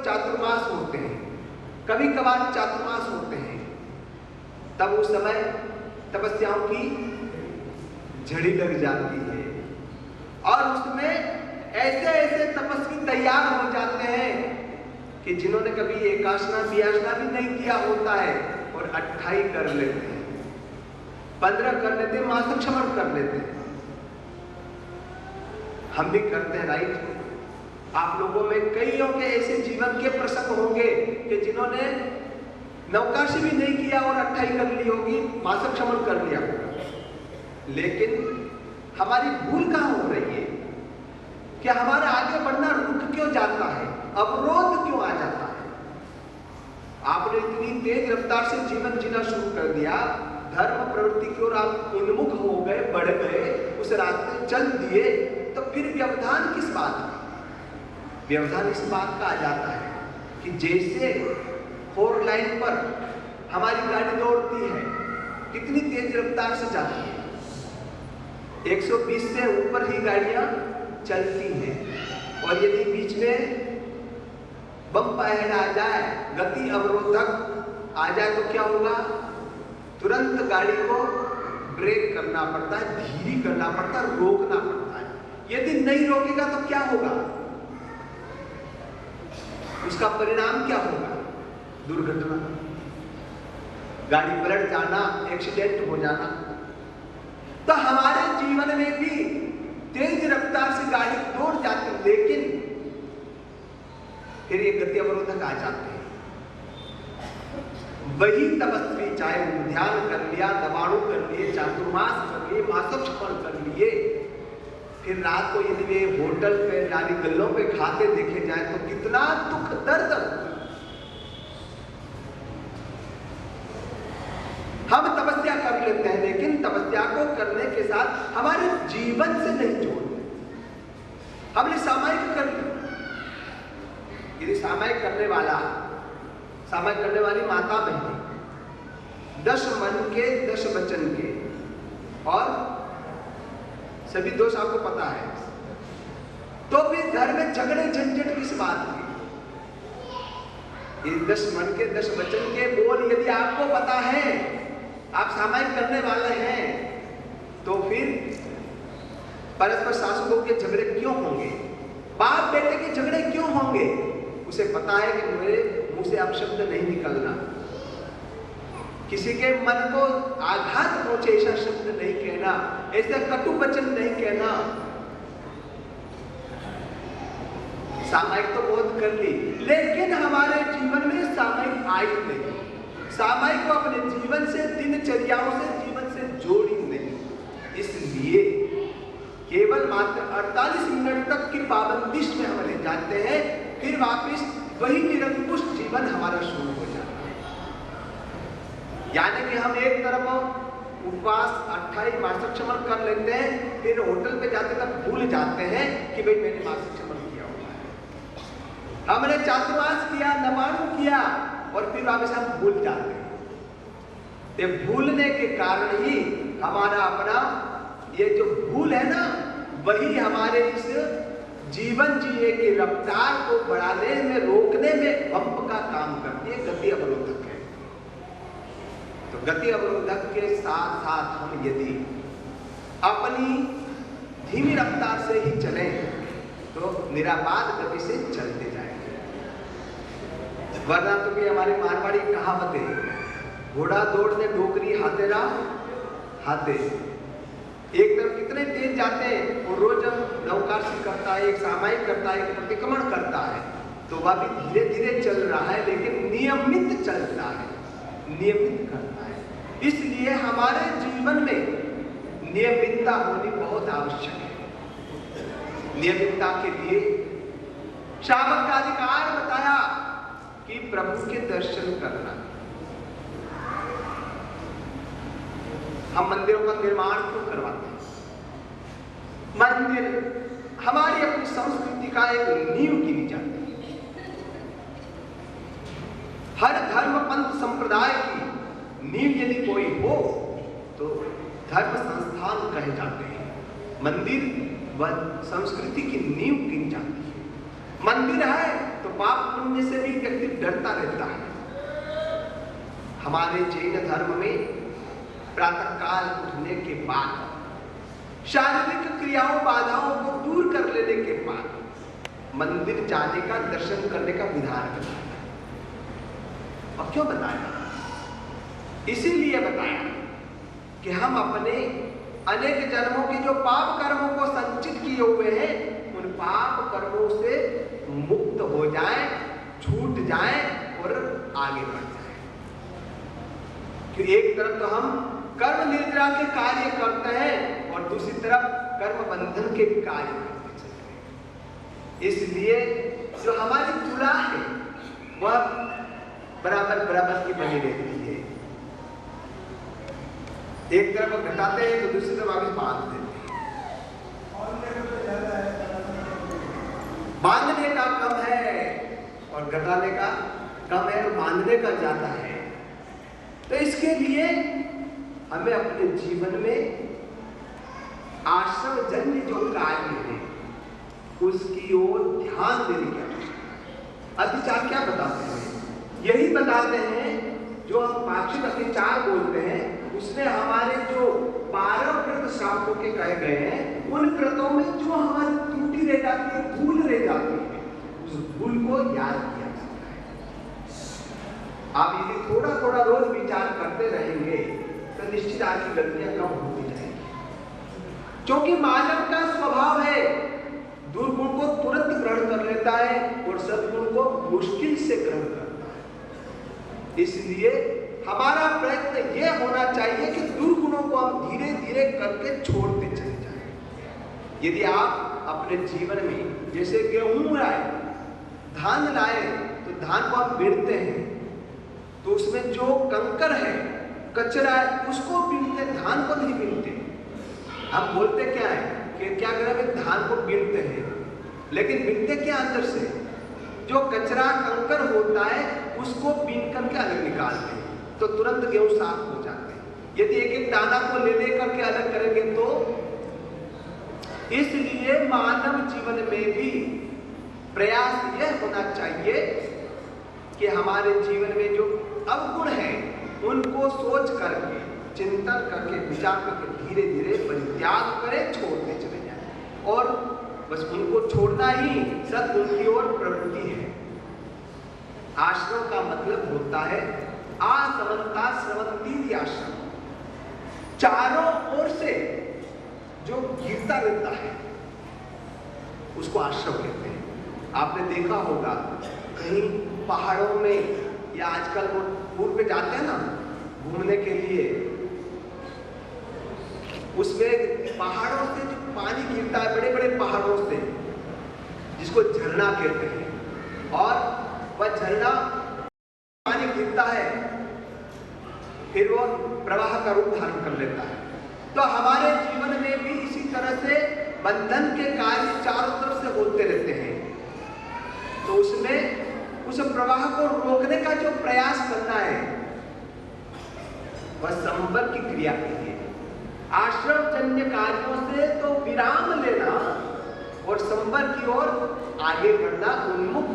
चातुर्मास होते हैं, कभी कभार चातुर्मास होते हैं, तब उस समय तपस्याओं की झड़ी लग जाती है और उसमें ऐसे ऐसे तपस्वी तैयार हो जाते हैं कि जिन्होंने कभी एकासना वियासना भी नहीं किया होता है और 28 कर लेते हैं, 15 कर लेते हैं, मासक्षमण कर लेते हैं। हम भी करते हैं, राइट? आप लोगों में कईयों के ऐसे जीवन के प्रसंग होंगे कि जिन्होंने नवकाशी भी नहीं किया और 28 कर ली होगी, मासक्षमण कर लिया होगा। लेकिन हमारी भूल कहां हो रही है कि हमारा आगे बढ़ना रुक क्यों जाता है, अवरोध क्यों आ जाता है? आपने इतनी तेज रफ्तार से जीवन जीना शुरू कर दिया, धर्म प्रवृत्ति की ओर आप उन्मुख हो गए, बढ़ गए, उस रास्ते चल दिए, तो फिर व्यवधान किस बात का? व्यवधान इस बात का आ जाता है कि जैसे 4 लाइन पर हमारी गाड़ी दौड़ती है, कितनी तेज रफ्तार से जाती है, 120 से ऊपर ही गाड़ियां चलती हैं, और यदि बीच में बम पहर आ जाए, गति अवरोधक आ जाए, तो क्या होगा? तुरंत गाड़ी को ब्रेक करना पड़ता है, धीरे करना पड़ता है, रोकना पड़ता है। यदि नहीं रोकेगा तो क्या होगा? उसका परिणाम क्या होगा? दुर्घटना, गाड़ी पलट जाना, एक्सीडेंट हो जाना। तो हमारे जीवन में भी तेज रफ्तार से गाड़ी दौड़ जाती है, लेकिन फिर ये गति अवरोधक आ जाते हैं। वही तपस्वी चाहे ध्यान कर लिया, दबाणु कर लिए, चातुर्मास कर लिए, मासक्षमण कर लिए, फिर रात को यदि वे होटल पे यानी गल्लों पे खाते देखे जाए तो कितना दुख दर्द। हम तपस्या कर लेते हैं, लेकिन तपस्या को करने के साथ हमारे जीवन से नहीं जोड़ते। हमने सामायिक कर लिया। यदि सामायिक करने वाला, सामायिक करने वाली माता बहन 10 मन के 10 वचन के, और सभी दोष आपको पता है, तो भी घर में झगड़े झंझट किस बात की? ये 10 मन के 10 वचन के बोल यदि आपको पता है, आप सामायिक करने वाले हैं, तो फिर परस्पर सासू बहू के झगड़े क्यों होंगे? बाप बेटे के झगड़े क्यों होंगे? उसे पता है कि मेरे मुंह से अपशब्द नहीं निकलना, किसी के मन को आघात पहुंचे ऐसा शब्द नहीं कहना, ऐसा कटु वचन नहीं कहना। सामायिक तो बहुत कर ली, लेकिन हमारे जीवन में सामायिक आई नहीं। सामायिक को अपने जीवन से, दिनचर्याओं से, जीवन से जोड़ी नहीं। इसलिए केवल मात्र 48 मिनट तक की पाबंदी में हम ले जाते हैं, फिर वापिस वही निरंकुश जीवन हमारा शुरू हो जाता है। यानी कि हम एक तरफ उपवास 28 मासक्षमण कर लेते हैं, फिर होटल पे जाते तक भूल जाते हैं कि भाई मैंने मासक्षमण किया हुआ है, हमने चातुर्मास किया, नवाणु किया, और फिर वापस हम भूल जाते हैं। ये भूलने के कारण ही हमारा अपना ये जो भूल है ना, वही हमारे इस जीवन जीने की रफ्तार को बढ़ाने में, रोकने में बम्प का काम करती है, गति अवरोधक है। तो गति अवरोधक के साथ साथ हम यदि अपनी धीमी रफ्तार से ही चलें तो निराबाद गति से चलते जाएंगे। वरना तो भी हमारी मारवाड़ी कहावत है, घोड़ा दौड़ने डोकरी हाथे ना हाथे। एक तरफ कितने तेज जाते हैं, और रोज नवकाशी करता है, एक सामायिक करता है, एक प्रतिक्रमण करता है, तो वह भी धीरे धीरे चल रहा है, लेकिन नियमित चलता है, नियमित करता है। इसलिए हमारे जीवन में नियमितता होनी बहुत आवश्यक है। नियमितता के लिए शावक का अधिकार बताया कि प्रभु के दर्शन करना। हम मंदिरों का निर्माण क्यों करवाते हैं? मंदिर हमारी अपनी संस्कृति का एक नींव गिनी जाती है। हर धर्म पंथ संप्रदाय की नींव यदि कोई हो तो धर्म संस्थान कहे जाते हैं। मंदिर व संस्कृति की नींव गिनी जाती है। मंदिर है तो पाप पुण्य से भी व्यक्ति डरता रहता है। हमारे जैन धर्म में प्रातः काल उठने के बाद शारीरिक क्रियाओं बाधाओं को दूर कर लेने के बाद मंदिर जाने का, दर्शन करने का विधान बताया। और क्यों बताया? इसीलिए बताया कि हम अपने अनेक जन्मों के जो पाप कर्मों को संचित किए हुए हैं उन पाप कर्मों से मुक्त हो जाए, छूट जाए और आगे बढ़ जाए। कि एक तरफ तो हम कर्म निद्रा के कार्य करते हैं और दूसरी तरफ कर्म बंधन के भी कार्य करते चलते हैं। इसलिए जो हमारी तुला है वह बराबर बराबर की बनी रहती है। एक तरफ घटाते हैं तो दूसरी तरफ आगे बांध देते हैं। बांधने का कम है और घटाने का कम है और बांधने का ज्यादा है। तो इसके लिए हमें अपने जीवन में आश्रम जन्य जो कार्य है उसकी ओर ध्यान देने की आवश्यकता। अतिचार क्या बताते हैं? यही बताते हैं जो हम पाक्षिक अतिचार बोलते हैं उसमें हमारे जो 12 व्रत शास्त्रों के कहे गए हैं उन व्रतों में जो हमारी त्रुटि रह जाती है, भूल रह जाती है, उस भूल को याद किया जाता है। आप यदि थोड़ा थोड़ा रोज विचार करते रहेंगे तो निश्चित आपकी गलतियां कम होती जाएंगी। क्योंकि मानव का स्वभाव है दुर्गुण को तुरंत ग्रहण कर लेता है और सद्गुण को मुश्किल से ग्रहण करता है। इसलिए हमारा प्रयत्न यह होना चाहिए कि दुर्गुणों को हम धीरे धीरे करके छोड़ते चले जाएं। यदि आप अपने जीवन में जैसे गेहूं लाए, धान लाए तो धान को हम बीनते हैं तो उसमें जो कंकर है, कचरा है, उसको बीनते, धान को नहीं बीनते। हम बोलते क्या है कि क्या करें, धान को बीनते हैं, लेकिन बीनते क्या अंदर से जो कचरा कंकर होता है उसको बीन करके अलग निकालते हैं तो तुरंत गेहूं साफ हो जाते हैं। यदि एक एक दाना को ले लेकर के अलग करेंगे तो इसलिए मानव जीवन में भी प्रयास यह होना चाहिए कि हमारे जीवन में जो अवगुण है उनको सोच करके, चिंतन करके, विचार करके धीरे धीरे परित्याग करें, छोड़ते चले जाएं। और बस उनको छोड़ना ही सद्गुण की ओर प्रवृत्ति है। आश्रम का मतलब होता है आसमंता श्रवंती आश्रम, चारों ओर से जो घिरता रहता है उसको आश्रम कहते हैं। आपने देखा होगा कहीं पहाड़ों में या आजकल वो टूर पे जाते हैं ना घूमने के लिए, उसमें पहाड़ों से जो पानी गिरता है, बड़े बड़े पहाड़ों से, जिसको झरना कहते हैं, और वह झरना पानी गिरता है फिर वो प्रवाह का रूप धारण कर लेता है। तो हमारे जीवन में भी इसी तरह से बंधन के कार्य चारों तरफ से होते रहते हैं। तो उसमें उस प्रवाह को रोकने का जो प्रयास करना है वह संवर की क्रिया के लिए आश्रम जन्य कार्यों से तो विराम लेना और संवर की ओर आगे बढ़ना, उन्मुख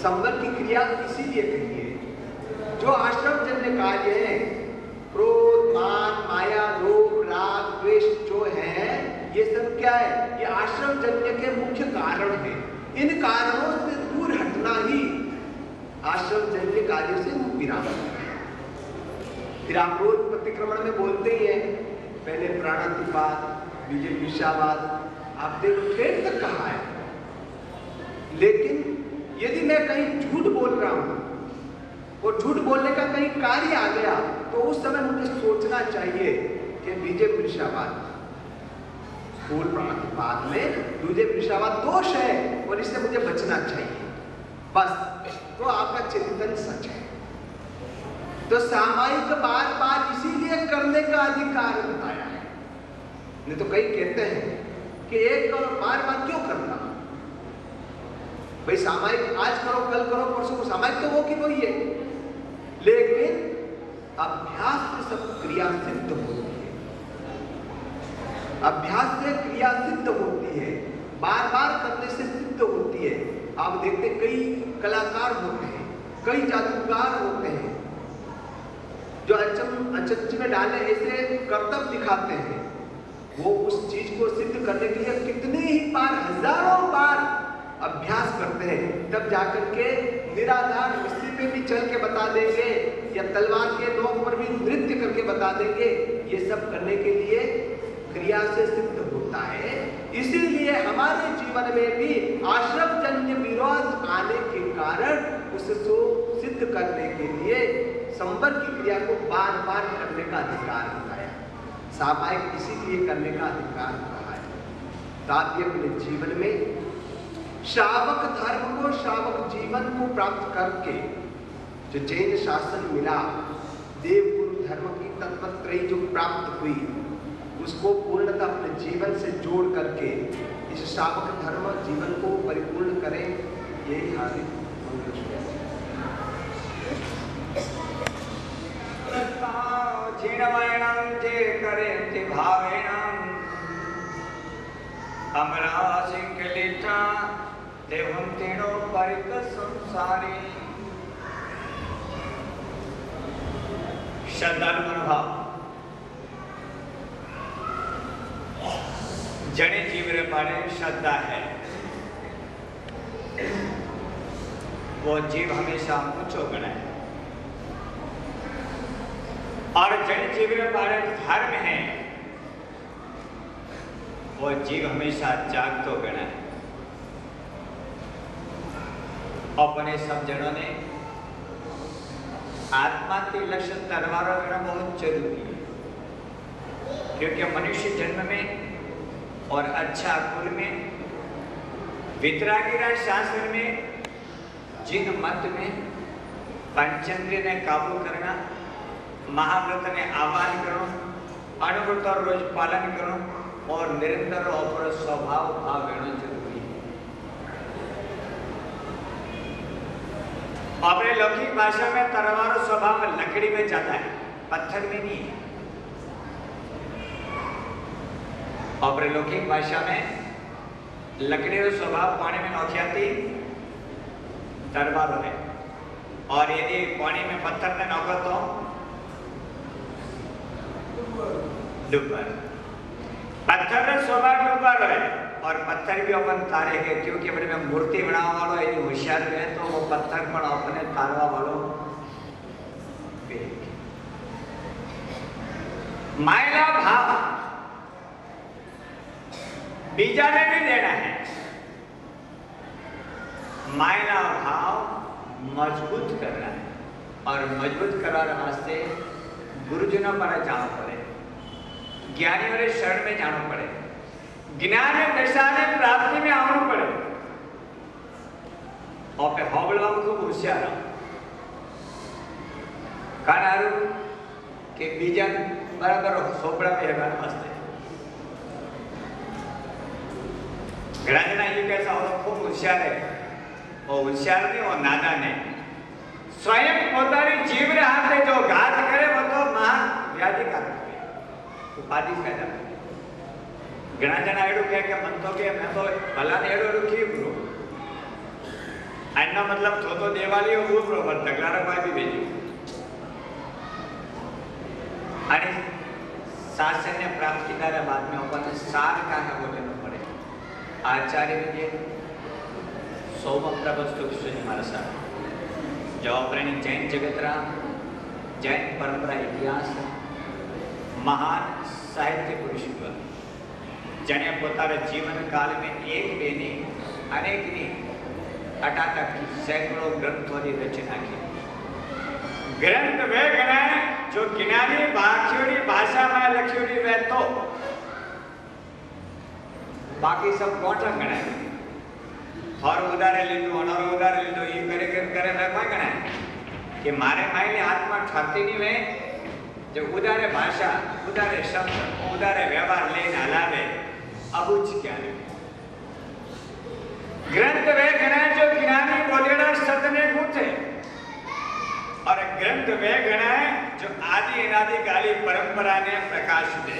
संवर की क्रिया इसीलिए कही है। जो आश्रम जन्य कार्य है, क्रोध, मान, माया, लोभ, राग, द्वेष जो है, ये सब क्या है? ये आश्रम जन्य के मुख्य कारण है। इन कारणों से दूर हटना ही आश्रम जन्य कार्य से विराम है। फिर आप रोज प्रतिक्रमण में बोलते ही हैं, पहले प्राणातिपात, बीजे विषावाद, आप देखो ठेठ तक कहा है। लेकिन यदि मैं कहीं झूठ बोल रहा हूं और झूठ बोलने का कहीं कार्य आ गया तो उस समय मुझे सोचना चाहिए कि बीजे विषावाद, स्थूल प्राणातिपात में बीजे विषावाद दोष है और इससे मुझे बचना चाहिए। बस तो आपका चिंतन सच है। तो सामायिक बार बार इसीलिए करने का अधिकार बताया है। नहीं तो कई कहते हैं कि एक बार बार क्यों करना भाई, सामायिक आज करो, कल करो, परसों को, सामायिक तो वो की वही है। लेकिन अभ्यास से सब क्रिया सिद्ध होती है। अभ्यास से क्रिया सिद्ध होती है, बार बार करने से आप देखते कई कलाकार होते हैं, कई जादूगर होते हैं जो अचंच में डाले ऐसे करतब दिखाते हैं। वो उस चीज को सिद्ध करने के लिए कितने ही बार, हजारों बार अभ्यास करते हैं, तब जाकर के निराधार मिस्त्री पे भी चल के बता देंगे या तलवार के नोक पर भी नृत्य करके बता देंगे। ये सब करने के लिए क्रिया से सिद्ध होता है। इसीलिए हमारे जीवन में भी आश्रमजन्य विरोध आने के कारण उसको सिद्ध करने के लिए संवर की क्रिया को बार बार करने का अधिकार होता है। सामायिक इसीलिए करने का अधिकार रहा है। तो आप ये अपने जीवन में श्रावक धर्म को, श्रावक जीवन को प्राप्त करके जो जैन शासन मिला, देव गुरु धर्म की तत्वत्रयी जो प्राप्त हुई, उसको पूर्णतः अपने जीवन से जोड़ करके इस श्रावक धर्म जीवन को परिपूर्ण करें। यही हमारी श्रद्धालु मनोभाव जने जीव पारे श्रद्धा है, वो जीव हमेशा ऊंचो गणाय। और जन जीव पारे धर्म है, वो जीव हमेशा जागतो गणाय। अपने सब जनों ने आत्मा के लक्ष्य तरवारों करना बहुत जरूरी है, क्योंकि मनुष्य जन्म में और अच्छा कुल में, वितरागिरा शास्त्र में, जिन मत में पंचेंद्रिय ने काबू करना, महाव्रत ने आह्वान करो, अनुव्रत और रोज पालन करो और निरंतर और स्वभाव भाव रहना जरूरी है। अपने लौकिक भाषा में तरवार स्वभाव लकड़ी में जाता है, पत्थर में नहीं है। और लौकिक भाषा में लकड़ी का स्वभाव पानी में नौखियाती तरवार है, और यदि पानी में पत्थर ने नौका तो डुब्बर। पत्थर का स्वभाव डुब्बर है, और पत्थर भी अपन तारे है, क्योंकि अपने में मूर्ति बनाने वालों यदि होशियार है तो वो पत्थर पर अपने तारवा वालों मायला भाव बीजा ने भी देना है। मायना भाव मजबूत करना है, और मजबूत कराने वास्ते गुरुजनों पर जाना पड़े, ज्ञानियों के शरण में जाना पड़े, ज्ञान दशा में प्राप्ति में आना पड़े। और फिर होबलवा खूब होशियार कारण के बीजा बराबर सोपड़ा में है वास्ते ग्राजना ये कैसा हो, खूब होशियार है, और होशियार नहीं और नादान है। स्वयं पोतानी जीव रे हाथे जो घात करे वो तो महान व्याधि कारक है, उपाधि पैदा करे। घना जना एडू कहे कि मन तो के मैं तो भला ने एडू की ब्रो अन्ना मतलब तो देवाली हो वो ब्रो पर तगड़ा रखवा भी भेजी आणि शासन ने प्राप्त किया बाद में अपन सार का है बोले आचार्य विजय सौमप्रभस्तु कृष्ण महाराज जो अपने जैन जगतरा जैन परंपरा इतिहास महान साहित्य पुरुष हुआ, जने पोतारे जीवन काल में एक बेनी अनेक ने अटाटक की सैकड़ों ग्रंथों की रचना की। ग्रंथ वे गणाए जो ज्ञानी बाखियोड़ी भाषा में लखियोड़ी वे तो बाकी सब गोठा गणाए, और उदारे लीधो और उदारे लीधो ये करे मैं कोई गणाए कि मारे मायले आत्मा ठरती नहीं में जो उदारे भाषा उदारे शब्द उदारे व्यवहार लेने हलावे अबुझ ज्ञान। ग्रंथ वे गणाए जो ज्ञानी बोलेड़ा सतने गूंथे, और ग्रंथ वे गणाए जो आदि अनादि काली परंपरा ने प्रकाश दे।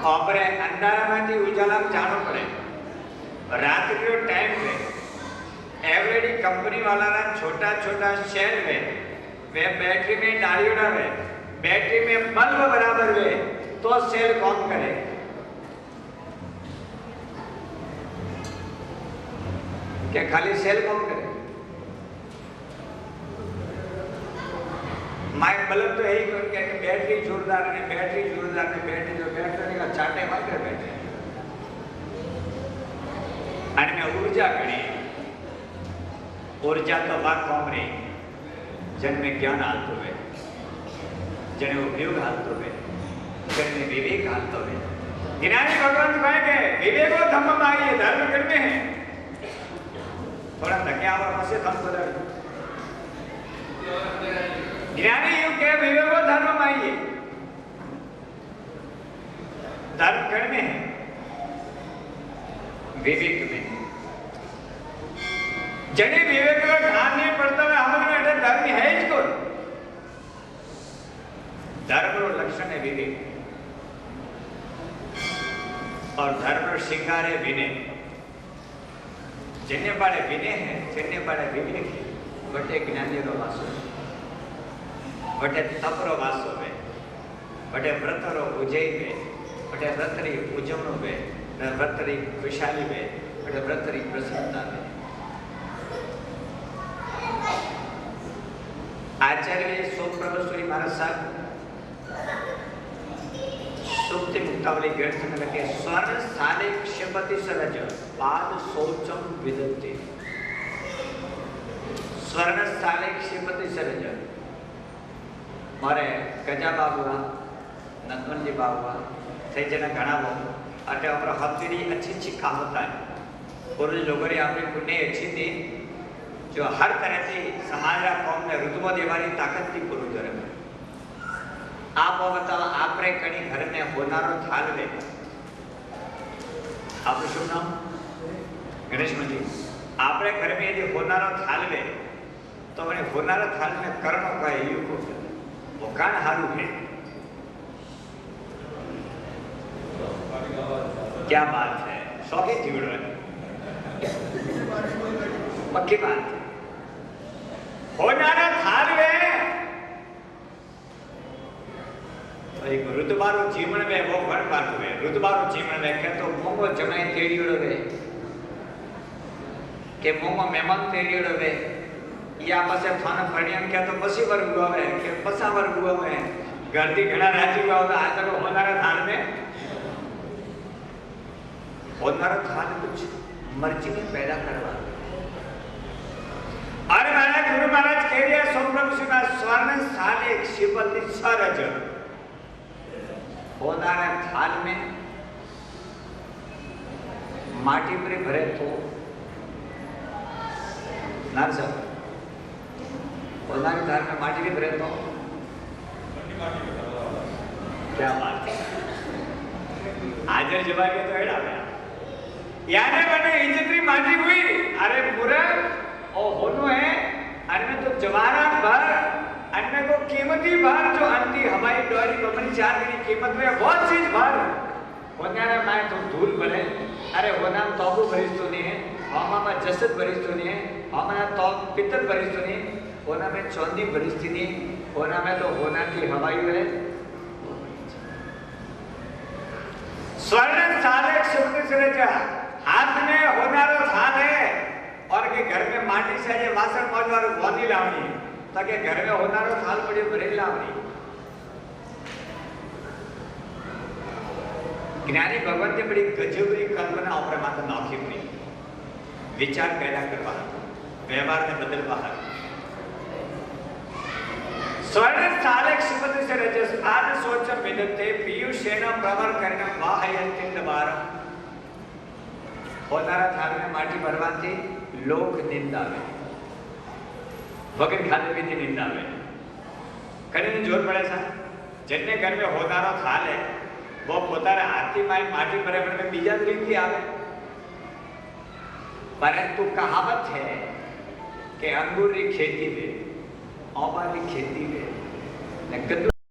अपने अंधारा में उजाला जानो पड़े, રાત્રિનો ટાઈમ વે એવરેડી કંપની વાળાના छोटा छोटा शेल वे बैटरी में डायोड वे बैटरी में बल्ब बराबर वे तो सेल काम करे। क्या खाली सेल काम करे? माइक बल्ब तो यही कि बैटरी जोरदार ने बैटरी जो बैटरी का चाटे मार कर बैठे અને મેં ऊर्जा गणी ऊर्जा तो बात कौन रही जन्मे ज्ञान हालतो है जने उपयोग हालतो है जन्मे विवेक हालतो है। ज्ञानी भगवान कहे के विवेको धम्म मारिए धर्म करते हैं थोड़ा धक्या और पसे धम बदल ज्ञानी युग के विवेको धर्म मारिए धर्म करने हैं विवेक में जने विवेक का ध्यान नहीं पड़ता है हमारे बेटे धर्म है ही कौन? धर्म रो लक्षण है विवेक और धर्म रो श्रृंगार है विनय। जिन्ने बड़े विनय है जिन्ने बड़े विवेक है बटे ज्ञानी रो वासो बटे तप रो वासो है बटे व्रत रो पूजय है बटे व्रत री पूजन है व्रत री खुशहाली है बटे व्रत री प्रसन्नता है। आचार्य सोमप्रभुश्री महाराज साहब सुप्ति मुक्तावली ग्रंथ में लिखे स्वर्ण साले क्षपति सरज पाद शौचम विदते स्वर्ण साले क्षपति सरज मारे गजा बाबुआ नंदन जी बाबुआ थे जना घना वो अटे अपना हफ्ते अच्छी कहावत है और लोगों ने अपनी पुण्य अच्छी थी जो हर तरह से समाज रा कौम ने रुतबो देवानी ताकत थी पूरी करे। आप बताओ आप रे कणी घर में होनारो थाल ले आप शुभ नाम गणेश जी आप रे घर में यदि होनारो थाल ले तो मैंने होनारो थाल में कर्म का युग वो कान हारू है। क्या बात है शौकी जीवन है पक्की बात है होनारा थाल में एक रुतबारो जीवन में वो घण पाटू है रुतबारो जीवन में के तो मोंगो जमाई तेड़ीड़ो वे के मोंगो मेहमान तेड़ीड़ो वे या पासे थान फणियम के तो पसी वर्ग हुआ है के पसा वर्ग हुआ है गर्दी घणा राजी हुआ होता आज तक होनारा थाल में होनारा थाल कुछ मर्जी में पैदा करवा अरे महाराज गुरु महाराज कह दिया सोमप्रभु श्री स्वर्ण थाल एक शिवपति सरज होनारा थाल में माटी पर भरे तो नार साहब होनारा थाल में माटी भी भरे तो क्या बात है आजर जवा के तो एड़ा याने बने इज्जतरी माटी हुई अरे पूरा ओ होनो है अनमें तो जवाहरात भर अनमें को कीमती भर जो अंती हमारी डोरी बमनी 4 की कीमत में बहुत चीज भर होना है मैं तो धूल भरे अरे होना तौबू भरिस तो नहीं है हमारा जसद भरिस तो नहीं है हमारा तो पित्तल भरिस तो नहीं होना में चौंदी भरिस थी नहीं होना में तो होना की हवाई है स्वर्ण साले शब्द से रचा हाथ में होनारो थाल है और के घर में माटी से जे वासन मौजवार वादी लावनी ताकि घर में होनारो थाल पड़ी भरे लावनी। ज्ञानी भगवान ने बड़ी गजबरी कल्पना और माता नाखी हुई विचार पैदा करवा व्यवहार ने बदलवा स्वर्ण साले शिवत से रजस आज सोचम विदते पीयूषेन प्रवर करना वाहयंतिन द्वारा होनारा थाल में माटी भरवाती लोक निंदा में वगैरह खाते पीते निंदा में कहीं जोर पड़े सा जिन्ने घर में होनारा थाल है वो पोतारे हाथी माई माटी भरे में बीजा तरीके आवे परंतु कहावत है कि अंगूर की खेती में औबा की खेती में